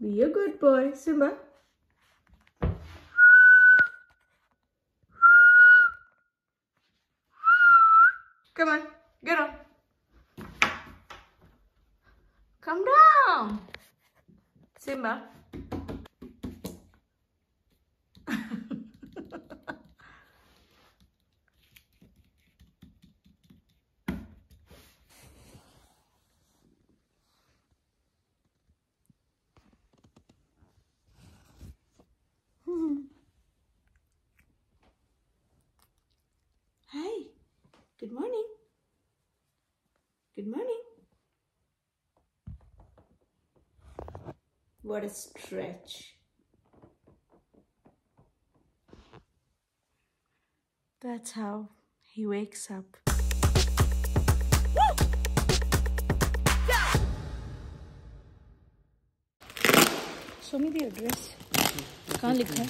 Be a good boy, Simba. Come on, get on. Come down, Simba. Hi, good morning. Good morning. What a stretch. That's how he wakes up. Show me the address. कहाँ लिखा है?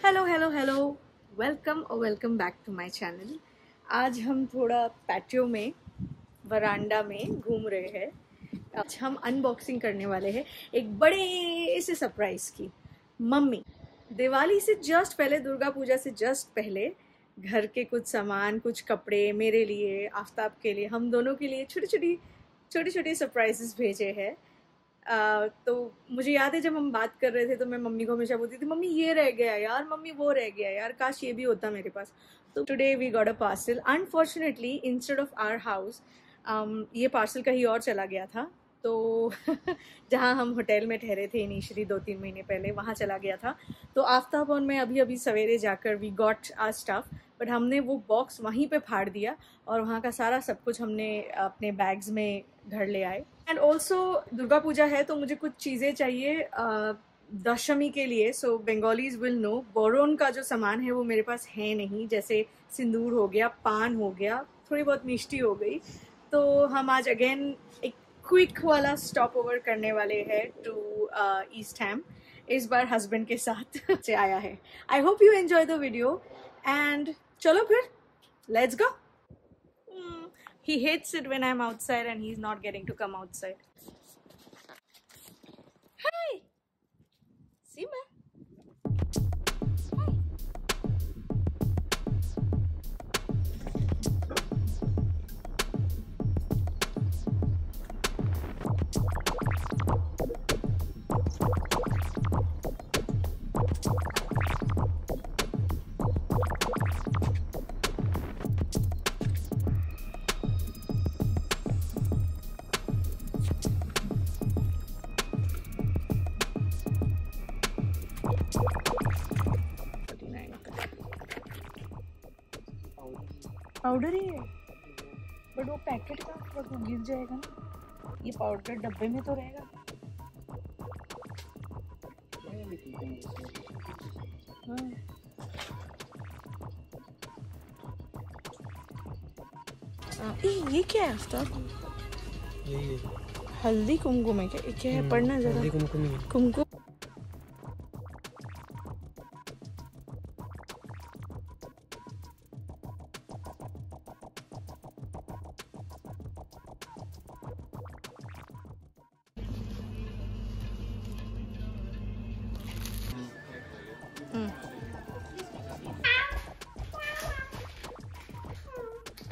Hello welcome back to my channel. आज हम थोड़ा patio में वरांडा में घूम रहे हैं। आज हम अनबॉक्सिंग करने वाले हैं एक बड़े से सरप्राइज की। मम्मी दिवाली से जस्ट पहले, दुर्गा पूजा से जस्ट पहले घर के कुछ सामान, कुछ कपड़े मेरे लिए, आफ्ताब के लिए, हम दोनों के लिए छोटी छोटी सरप्राइजेस भेजे हैं। तो मुझे याद है जब हम बात कर रहे थे तो मैं मम्मी को हमेशा बोलती थी, मम्मी ये रह गया यार, मम्मी वो रह गया यार, काश ये भी होता मेरे पास। तो today we got a parcel. Unfortunately instead of our house ये पार्सल कहीं और चला गया था। तो जहाँ हम होटल में ठहरे थे इनिशियली 2-3 महीने पहले, वहाँ चला गया था। तो आफ्ताब और मैं अभी सवेरे जाकर we got our stuff, but हमने वो बॉक्स वहीं पे फाड़ दिया और वहाँ का सारा सब कुछ हमने अपने बैग्स में घर ले आए। एंड ऑल्सो दुर्गा पूजा है तो मुझे कुछ चीज़ें चाहिए दशमी के लिए। सो बंगालीज विल नो, बोरोन का जो सामान है वो मेरे पास है नहीं, जैसे सिंदूर हो गया, पान हो गया, थोड़ी बहुत मिष्टी हो गई। तो हम आज अगेन एक क्विक वाला स्टॉप ओवर करने वाले हैं टू ईस्ट हैम। इस बार हस्बैंड के साथ से आया है। आई hope you enjoy the video and चलो फिर let's go. He hates it when I'm outside and he's not getting to come outside. Hi, Simba. Hi. Powder ही है, बट वो पैकेट का वो गिर जाएगा ना। ये पाउडर डब्बे में तो रहेगा। ये क्या है आफ्ताब? ये हल्दी कुमकुम है क्या? क्या है? पढ़ना जरा। Haldi Kumkum.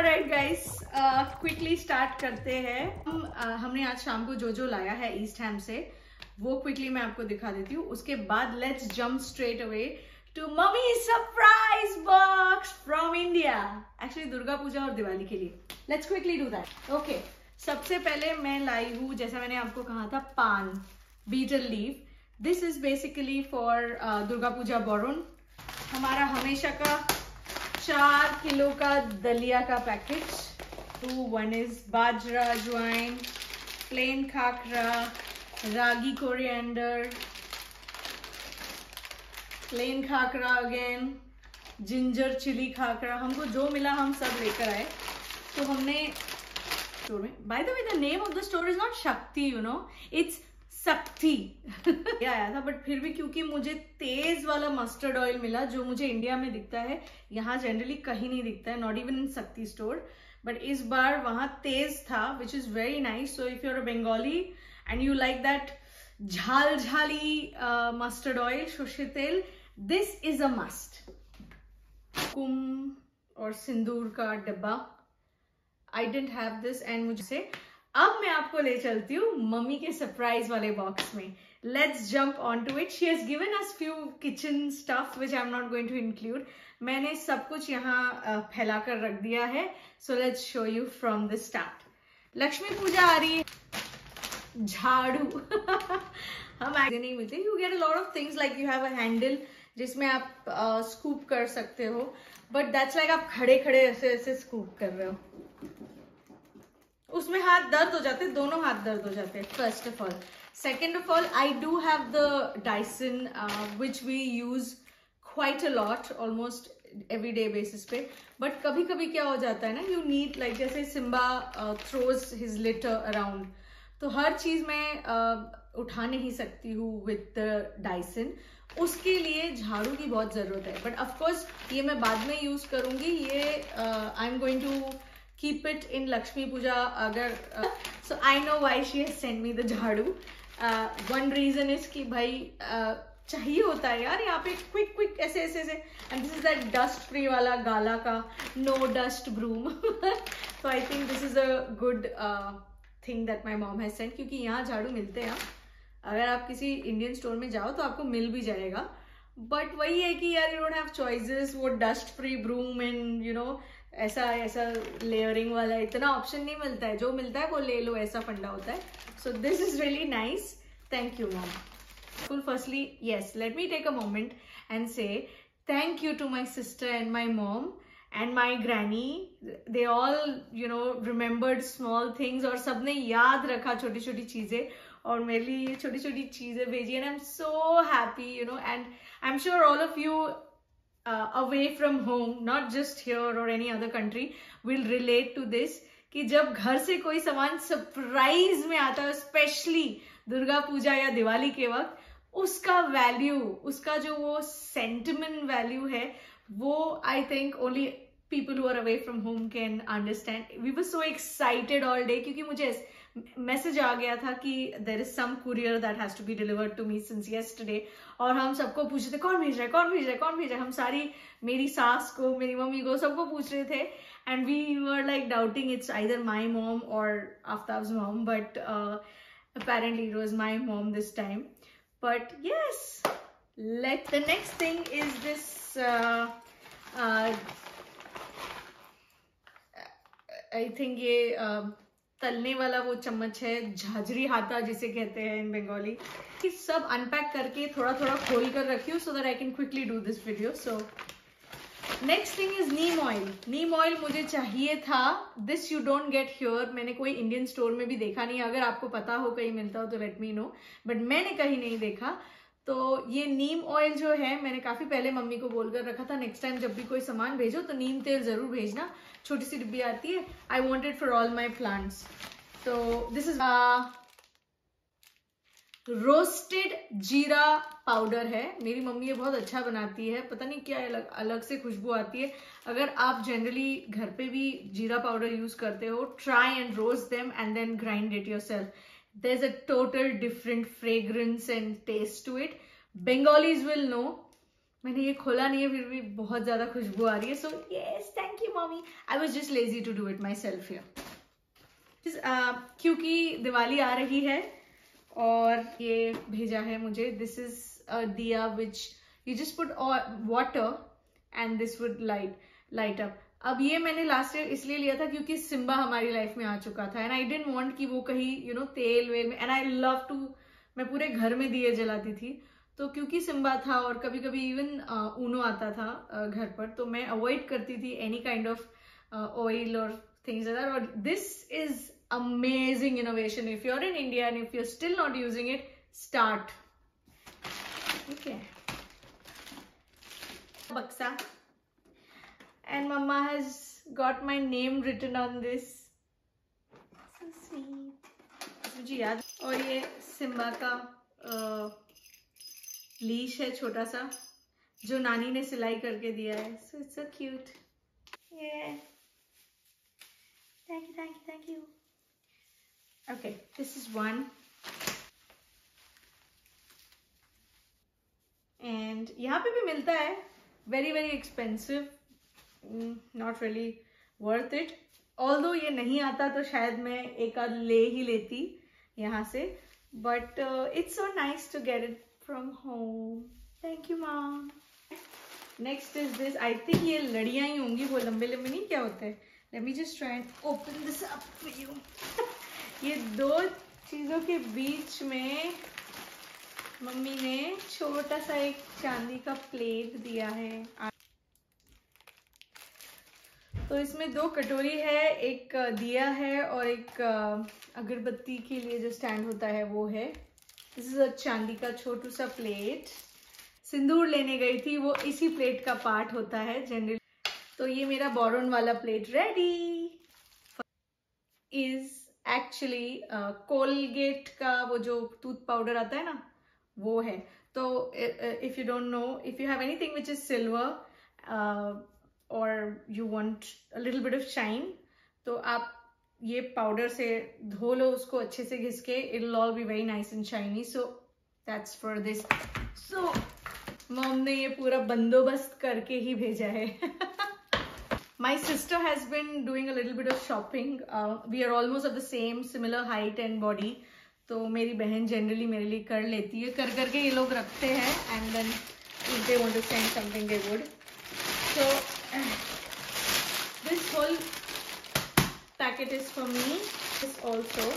Alright guys, quickly start करते हैं। हमने आज शाम को जो लाया है ईस्ट हैम से वो क्विकली मैं आपको दिखा देती हूँ। उसके बाद let's jump straight away to mummy surprise box from India. Actually Durga Puja और दिवाली के लिए। Let's quickly do that. Okay, सबसे पहले मैं लाई हूँ, जैसा मैंने आपको कहा था, paan, betel leaf. This is basically for Durga Puja boron. हमारा हमेशा का 4 किलो का दलिया का packet. 1 is bajra, ajwain, plain khakra, ragi coriander, plain khakra again, ginger chili khakra. हमको जो मिला हम सब लेकर आए। तो हमने स्टोर में, by the way the name of the store is not शक्ति, यू नो, इट्स शक्ति आया था। बट फिर भी क्योंकि मुझे तेज वाला मस्टर्ड ऑयल मिला जो मुझे इंडिया में दिखता है, यहाँ जनरली कहीं नहीं दिखता है, नॉट इवन इन शक्ति स्टोर। बट इस बार वहां तेज था, which is very nice. So if you are a Bengali and you like that झाल झाली मस्टर्ड ऑयल, सरसों तेल, दिस इज अ मस्ट. कुम और सिंदूर का डब्बा, आई डेंट हैव दिस. एंड मुझे अब मैं आपको ले चलती हूँ मम्मी के सरप्राइज वाले बॉक्स में. Let's jump on to it. She has given us few kitchen stuff which I am not going to include. मैंने सब कुछ यहाँ फैला कर रख दिया है. So let's show you from the start. Lakshmi Puja आ रही है. झाड़ू हम ऐसे नहीं मिलते. You get a lot of things like you have a handle जिसमें आप स्कूप कर सकते हो, बट दैट्स लाइक आप खड़े खड़े ऐसे ऐसे स्कूप कर रहे हो, उसमें हाथ दर्द हो जाते हैं, दोनों हाथ दर्द हो जाते हैं. First of all. Second of all, I do have the Dyson which we use quite a lot, almost every day basis पे. बट कभी कभी क्या हो जाता है ना, यू नीड लाइक जैसे Simba throws his litter around, तो हर चीज मैं उठा नहीं सकती हूँ विद द डायसन. उसके लिए झाड़ू की बहुत जरूरत है. बट ऑफकोर्स ये मैं बाद में यूज करूंगी. ये I am going to keep it in Lakshmi Puja. अगर so I know why she has sent me the झाड़ू. One reason is कि भाई चाहिए होता है यार यहाँ पे क्विक क्विक ऐसे ऐसे ऐसे. and this is that dust free वाला गाला का no dust broom. so I think this is a good thing that my mom has sent, क्योंकि यहाँ झाड़ू मिलते हैं. अगर आप किसी इंडियन स्टोर में जाओ तो आपको मिल भी जाएगा, बट वही है कि यार यू डोंट हैव चॉइसेस. वो dust free broom and you know ऐसा ऐसा लेयरिंग वाला इतना ऑप्शन नहीं मिलता है. जो मिलता है वो ले लो, ऐसा फंडा होता है. सो this is really nice. Thank you mom. Firstly yes, let me take a moment and say thank you to my sister and my mom and my granny. They all you know remembered small things और सबने याद रखा छोटी छोटी चीजें और मेरे लिए ये छोटी छोटी चीजें भेजी. and I'm so happy, you know, and I'm sure all of you away from home, not just here or any other country, will relate to this कि जब घर से कोई सामान सरप्राइज में आता है, स्पेशली दुर्गा पूजा या दिवाली के वक्त, उसका वैल्यू, उसका जो वो सेंटिमेंट वैल्यू है, वो I think only people who are away from home can understand. We were so excited all day क्योंकि मुझे मैसेज आ गया था कि there is some courier that has to be delivered to me since yesterday. और हम सबको पूछ रहे थे कौन भेज रहा है, कौन भेज रहा है, कौन भेज रहा है. हम सारी, मेरी सास को, मेरी मम्मी को, सबको पूछ रहे थे. and we were like doubting it's either my mom or Aftab's mom, but apparently it was my mom this time. But yes, the next thing is this I think ये तलने वाला वो चम्मच है, झाजरी हाथा जिसे कहते हैं इन बंगाली. सब अनपैक करके थोड़ा थोड़ा खोल कर रखी हूँ so that I can quickly do this video. So next thing is Neem oil. Neem oil मुझे चाहिए था. This you don't get here. मैंने कोई इंडियन स्टोर में भी देखा नहीं. अगर आपको पता हो कहीं मिलता हो तो लेट मी नो, बट मैंने कहीं नहीं देखा. तो ये नीम ऑयल जो है, मैंने काफी पहले मम्मी को बोलकर रखा था नेक्स्ट टाइम जब भी कोई सामान भेजो तो नीम तेल जरूर भेजना. छोटी सी डिब्बी आती है. I want it for all my plants. तो दिस इज रोस्टेड जीरा पाउडर है. मेरी मम्मी ये बहुत अच्छा बनाती है. पता नहीं क्या अलग से खुशबू आती है. अगर आप जनरली घर पे भी जीरा पाउडर यूज करते हो, try and roast them and then grind it yourself. There's a total different fragrance and taste to it. Bengalis will know. मैंने ये खोला नहीं है फिर भी बहुत ज्यादा खुशबू आ रही है. So yes, thank you mommy. I was just lazy to do it myself here. क्योंकि दिवाली आ रही है और ये भेजा है मुझे. This is a diya which you just put water and this would light up. अब ये मैंने लास्ट ईयर इसलिए लिया था क्योंकि सिम्बा हमारी लाइफ में आ चुका था एंड आई डिडंट वांट कि वो कहीं यू नो तेल वेल में. एंड आई लव टू, मैं पूरे घर में दिए जलाती थी. तो क्योंकि सिम्बा था और कभी कभी इवन ऊनो आता था घर पर, तो मैं अवॉइड करती थी एनी काइंड ऑफ ऑयल और थिंग्स लाइक दैट. और this is amazing innovation. If you are in India and if you are still not using it, start. Okay, बक्सा. And mama has got my name written on this. So sweet. मुझे याद. और ये Simba का leash है छोटा सा जो नानी ने सिलाई करके दिया है. So it's so cute. Yeah. Thank you. Okay, this is one. And यहाँ पे भी मिलता है, very expensive, not really worth it. Although ये नहीं आता तो शायद मैं एक आध ले ही लेती यहाँ से, but it's so nice to get it from home. Thank you, mom. Next is this. I think ये लड़ियाँ ही होंगी, वो लंबे लंबे नहीं क्या होते हैं. Let me just try and open this up for you. ये दो चीजों के बीच में मम्मी ने छोटा सा एक चांदी का प्लेट दिया है. तो इसमें दो कटोरी है, एक दिया है और एक अगरबत्ती के लिए जो स्टैंड होता है वो है. दिस इज अ चांदी का छोटू सा प्लेट. सिंदूर लेने गई थी, वो इसी प्लेट का पार्ट होता है जनरली. तो ये मेरा बोरोन वाला plate ready is actually Colgate का वो जो टूथ पाउडर आता है ना, वो है. तो if you don't know, if you have anything which is silver और you want a little bit of shine, तो आप ये पाउडर से धो लो उसको अच्छे से घिस के. It will all be very nice and shiny. So that's for this. So mom ने ये पूरा बंदोबस्त करके ही भेजा है. My sister has been doing a little bit of shopping. We are almost of the same similar height and body. तो मेरी बहन जनरली मेरे लिए कर लेती है. कर करके ये लोग रखते हैं and then if they want to send something they would. So this whole packet is for me. This also.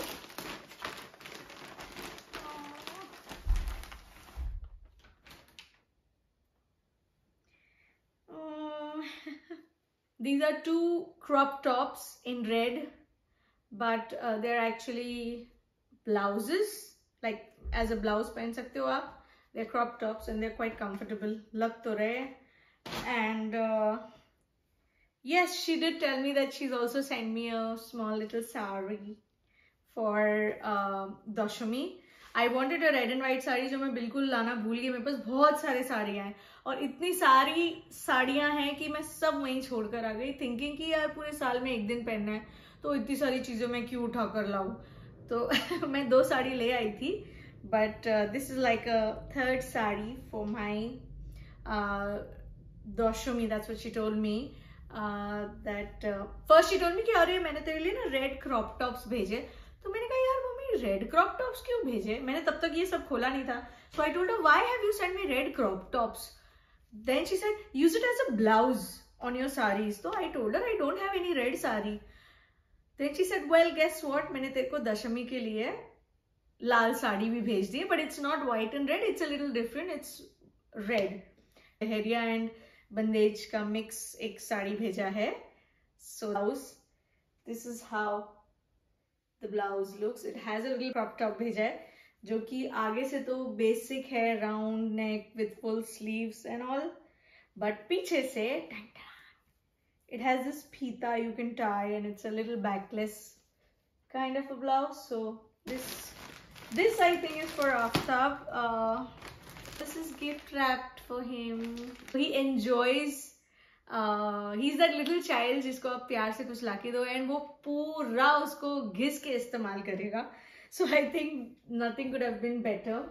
These are two crop tops in red, but they're actually blouses, like as a blouse पहन सकते हो आप. They're crop tops and they're quite comfortable. लग तो रहे. And yes, she did tell me that she's also sent me a small little sari for Dashami. I wanted a red and white sari जो मैं बिल्कुल लाना भूल गई. मेरे पास बहुत सारे साड़ियाँ हैं और इतनी सारी साड़ियाँ हैं कि मैं सब वहीं छोड़कर आ गई, थिंकिंग कि यार पूरे साल में एक दिन पहनना है तो इतनी सारी चीज़ें मैं क्यों उठा कर लाऊं. तो मैं 2 साड़ी ले आई थी, but this is like a third sari for my Dashami. That's what she told me. First she told me कि अरे मैंने तेरे लिए ना रेड क्रॉप टॉप्स भेजे. तो मैंने कहा यार मम्मी रेड क्रॉप टॉप्स क्यों भेजे, मैंने तब तक ये सब खोला नहीं था. So I told her, why have you sent me red crop tops? Then she said, use it as a blouse on your saris. So I told her I don't have any red sari. Then she said, well guess what, मैंने तेरे को दशमी के लिए लाल साड़ी भी भेज दी है, but it's not white and red, it's a little different, it's red. हेरिया and बंदेज का मिक्स एक साड़ी भेजा है. So this is how the blouse looks. It has a little crop top भेजा है जो कि आगे से तो बेसिक है, round neck with full sleeves and all, but पीछे से it has this pita you can tie and it's a little backless kind of a blouse. So this I think is for Aftab. This is gift wrapped for him. He enjoys he's that little child जिसको आप प्यार से कुछ लाके दो and वो पूरा उसको घिस के इस्तेमाल करेगा. So I think nothing could have been better.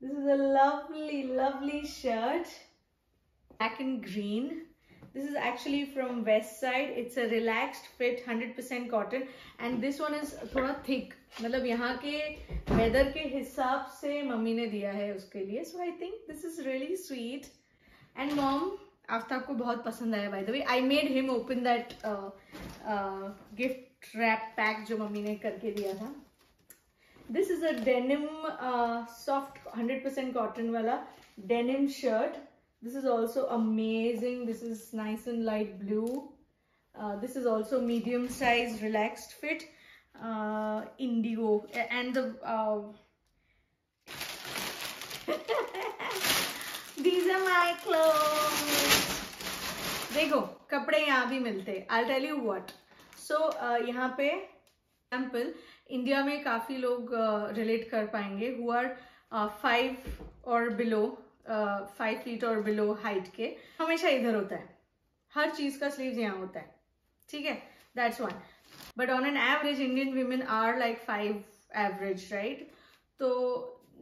This is a lovely shirt, black and green. This is actually from West Side. It's a relaxed fit, 100% cotton, and this one is थोड़ा thick. मतलब यहाँ के weather के हिसाब से mummy ने दिया है उसके लिए. So I think this is really sweet. And mom, Aftab को बहुत पसंद आया by the way. I made him open that gift wrap pack जो मम्मी ने करके दिया था. This is a denim soft 100% cotton वाला denim shirt. This is also amazing. This is nice and light blue. This is also medium size relaxed fit, indigo, and the these are my clothes. देखो कपड़े यहाँ भी मिलते. I'll tell you what. So यहाँ पे example India में काफी लोग रिलेट कर पाएंगे who are 5 or below. 5 feet और बिलो हाइट के, हमेशा इधर होता है, हर चीज का स्लीव यहाँ होता है, ठीक है. That's one. But on an average Indian women are like 5 average, right? तो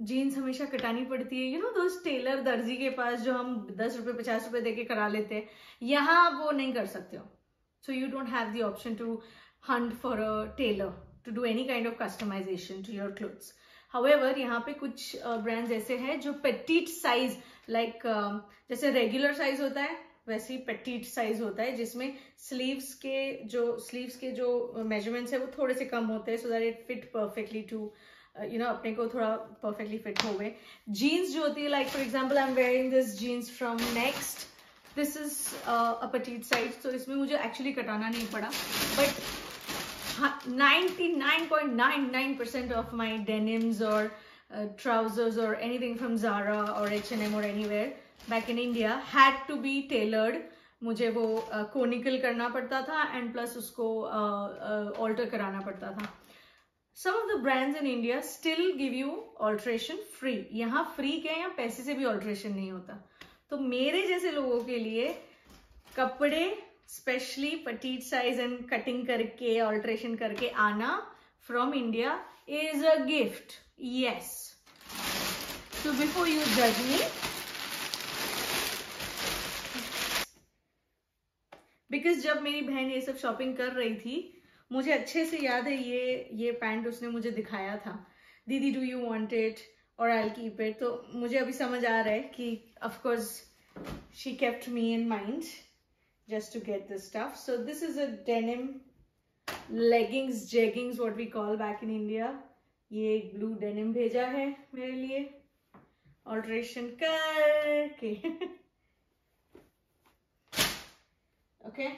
जीन्स हमेशा कटानी पड़ती है, यू नो दोस्त टेलर दर्जी के पास जो हम 10 रुपए 50 रुपए देके करा लेते हैं, यहाँ वो नहीं कर सकते हो. So you don't have the option to hunt for a tailor to do any kind of customization to your clothes. However, यहाँ पे कुछ brands ऐसे हैं जो petite size, like जैसे regular size होता है वैसे ही petite size होता है, जिसमें sleeves के जो measurements है वो थोड़े से कम होते हैं, so that it fit perfectly to you know, अपने को थोड़ा perfectly fit हो गए. Jeans जो होती है, like for example I'm wearing this jeans from Next. This is a petite size, so इसमें मुझे actually कटाना नहीं पड़ा, but 99.99% of my denims or trousers or anything from Zara or H&M or anywhere back in India had to be tailored. मुझे वो conical करना पड़ता था and plus उसको alter कराना पड़ता था. Some of the brands in India still give you alteration free. यहाँ free क्या है, यहाँ पैसे से भी alteration नहीं होता. तो मेरे जैसे लोगों के लिए कपड़े specially petite size and cutting करके ऑल्ट्रेशन करके आना from India is a gift. Yes, so before you जज मी, बिकॉज जब मेरी बहन ये सब शॉपिंग कर रही थी मुझे अच्छे से याद है ये पैंट उसने मुझे दिखाया था, दीदी डू यू वांट इट और आई विल कीप इट. तो मुझे अभी समझ आ रहा है कि of course she kept me in mind just to get this stuff. So this is a denim leggings, jeggings, what we call back in India. ये एक blue denim भेजा है मेरे लिए alteration करके. Okay,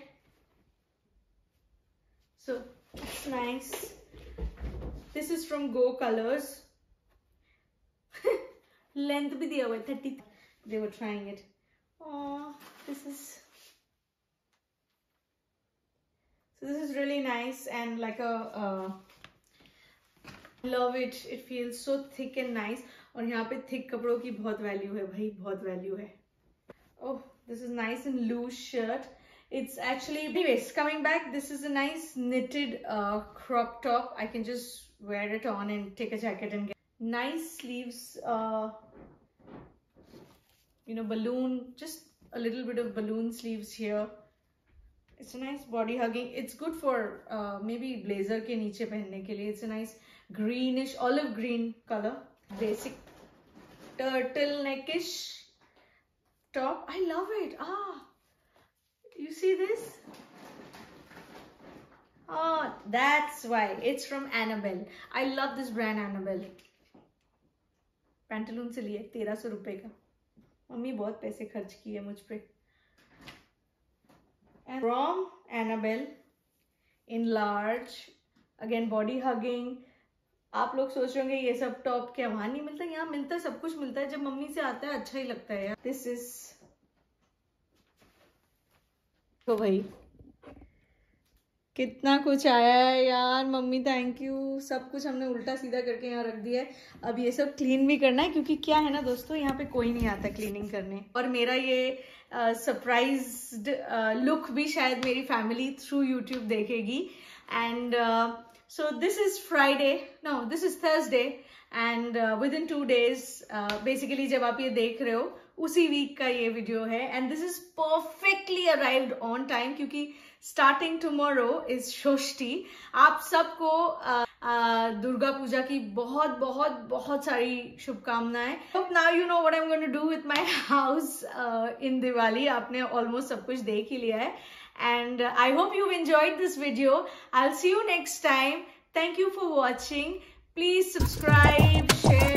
so it's nice. This is from Go Colors. Length भी दिया हुआ है 30. They were trying it. Oh, this is really nice and like a love it. It feels so thick and nice. और यहाँ पे thick कपड़ों की बहुत वैल्यू है भाई, बहुत वैल्यू है. Oh, this is nice and loose shirt. It's actually, anyways, coming back, this is a nice knitted crop top. I can just wear it on and take a jacket and get nice sleeves. You know, balloon, just a little bit of balloon sleeves here. It's a nice body hugging. It's good for maybe blazer के नीचे पहनने के लिए. It's a nice greenish, olive green color. Basic turtleneckish top. I love it. You see this? Oh, that's why. It's from Annabelle. I love this brand Annabelle. Pantaloon से लिए 1300 रुपए का. Mummy बहुत पैसे खर्च किए मुझ पे. And from Annabelle in large, again body hugging. आप लोग सोच रहे होंगे ये सब टॉप क्या वहां नहीं मिलता, यहाँ मिलता है, सब कुछ मिलता है. जब मम्मी से आता है अच्छा ही लगता है यार. दिस इज तो भाई कितना कुछ आया है यार. Mummy thank you. सब कुछ हमने उल्टा सीधा करके यहाँ रख दिया है. अब ये सब क्लीन भी करना है क्योंकि क्या है ना दोस्तों, यहाँ पे कोई नहीं आता क्लीनिंग करने. और मेरा ये सरप्राइज्ड लुक भी शायद मेरी फैमिली थ्रू यूट्यूब देखेगी. And so this is Friday, no this is Thursday, and within 2 days basically जब आप ये देख रहे हो उसी वीक का ये वीडियो है. And this is perfectly arrived on time क्योंकि स्टार्टिंग टुमारो इज षष्ठी. आप सबको दुर्गा पूजा की बहुत बहुत बहुत सारी शुभकामनाएं. Now you know what I am going to do with my house in Diwali. आपने ऑलमोस्ट सब कुछ देख ही लिया है. And I hope you enjoyed this video. I will see you next time. Thank you for watching. Please subscribe, share.